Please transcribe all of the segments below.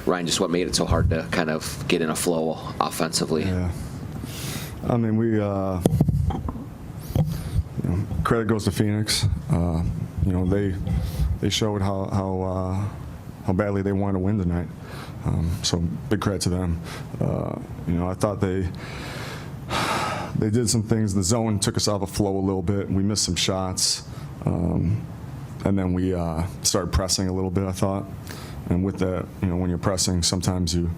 Ryan, just what made it so hard to kind of get in a flow offensively? Yeah. I mean, credit goes to Phoenix. They showed how badly they wanted to win tonight. So big credit to them. I thought they did some things. The zone took us off a flow a little bit. We missed some shots. And then we started pressing a little bit, I thought. And with that, when you're pressing, sometimes you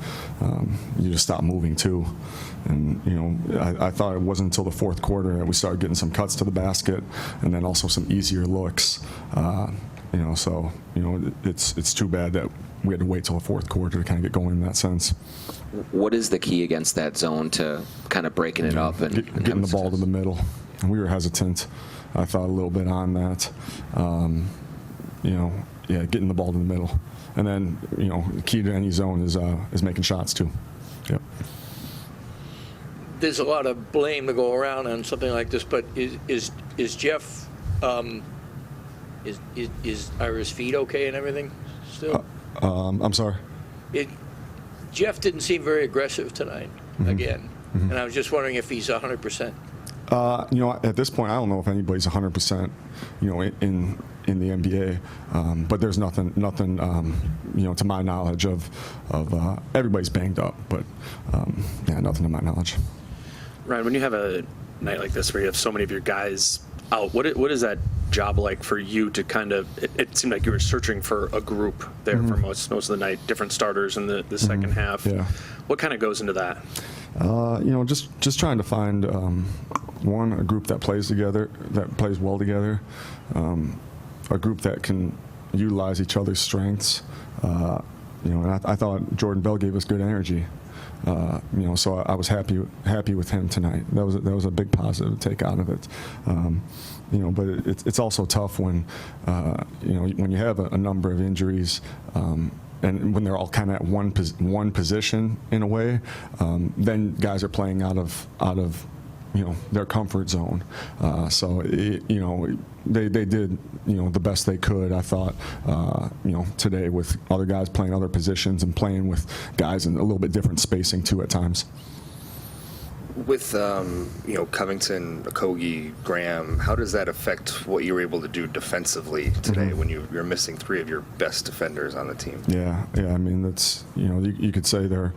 just stop moving too. And I thought it wasn't until the fourth quarter that we started getting some cuts to the basket, and then also some easier looks. So it's too bad that we had to wait till the fourth quarter to kind of get going in that sense. What is the key against that zone to kind of breaking it up and getting the ball to the middle? And we were hesitant. I thought a little bit on that. Getting the ball to the middle. And then, the key to any zone is making shots too. Yep. There's a lot of blame to go around on something like this, but is Jeff are his feet okay and everything still? I'm sorry. Jeff didn't seem very aggressive tonight again, and I was just wondering if he's 100%. At this point, I don't know if anybody's 100%, in the NBA, but there's nothing, to my knowledge of everybody's banged up, but nothing to my knowledge. Ryan, when you have a night like this where you have so many of your guys out, what is that job like for you to kind of? It seemed like you were searching for a group there for most of the night, different starters in the second half. Yeah. What kind of goes into that? Just trying to find a group that plays together, that plays well together, a group that can utilize each other's strengths. And I thought Jordan Bell gave us good energy. So I was happy with him tonight. That was a big positive to take out of it. But it's also tough when when you have a number of injuries. And when they're all kind of at one position in a way, then guys are playing out of their comfort zone. They did the best they could. I thought today with other guys playing other positions and playing with guys in a little bit different spacing too at times. With Covington, Okogie, Graham, how does that affect what you were able to do defensively today when you're missing three of your best defenders on the team? Yeah. I mean, that's you could say they're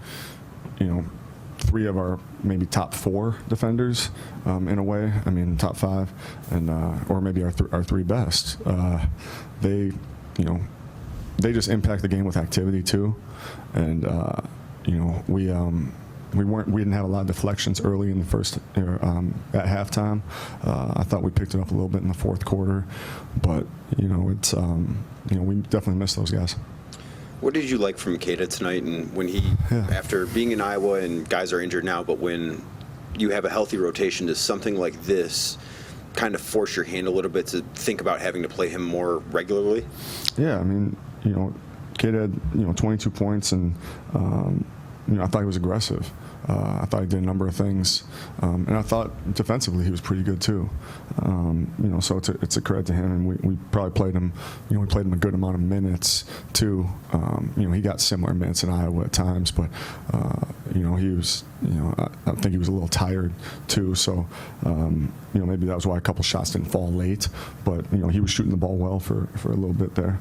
three of our maybe top four defenders in a way. I mean, top five, and or maybe our three best. They just impact the game with activity too, and we didn't have a lot of deflections early in the first at halftime. I thought we picked it up a little bit in the fourth quarter, but it's we definitely missed those guys. What did you like from Keita tonight? And when after being in Iowa and guys are injured now, but when you have a healthy rotation, does something like this kind of force your hand a little bit to think about having to play him more regularly? Yeah, I mean, Keita had 22 points, and I thought he was aggressive. I thought he did a number of things, and I thought defensively he was pretty good too. So it's a credit to him, and we probably played him. We played him a good amount of minutes too. He got similar minutes in Iowa at times, but he was. I think he was a little tired too. So maybe that was why a couple shots didn't fall late. But he was shooting the ball well for a little bit there.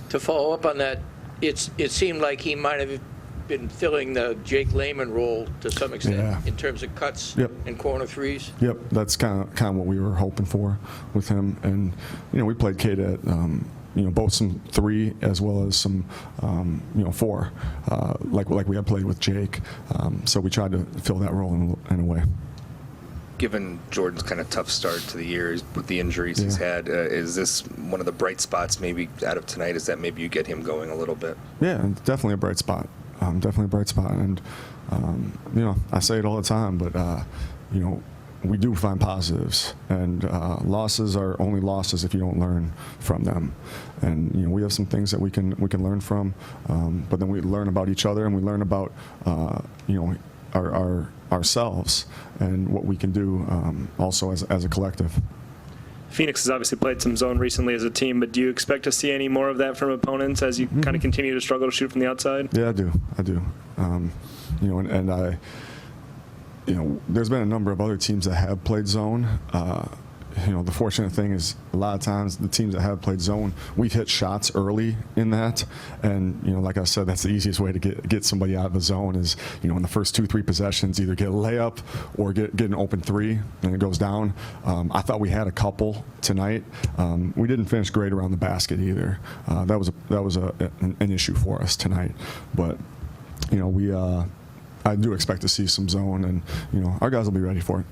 To follow up on that, it seemed like he might have been filling the Jake Layman role to some extent in terms of cuts and corner threes. Yep, that's kind of what we were hoping for with him. And we played Keita at both some three as well as some four, like we had played with Jake. So we tried to fill that role in a way. Given Jordan's kind of tough start to the year with the injuries he's had, is this one of the bright spots maybe out of tonight? Is that maybe you get him going a little bit? Yeah, definitely a bright spot. Definitely a bright spot. And, I say it all the time, but, we do find positives. And losses are only losses if you don't learn from them. And, we have some things that we can learn from, but then we learn about each other, and we learn about, ourselves and what we can do also as a collective. Phoenix has obviously played some zone recently as a team, but do you expect to see any more of that from opponents as you kind of continue to struggle to shoot from the outside? Yeah, I do. And I, there's been a number of other teams that have played zone. The fortunate thing is a lot of times the teams that have played zone, we've hit shots early in that. And, like I said, that's the easiest way to get somebody out of the zone is, in the first 2-3 possessions, either get a layup or get an open three and it goes down. I thought we had a couple tonight. We didn't finish great around the basket either. That was an issue for us tonight. But, I do expect to see some zone, and our guys will be ready for it.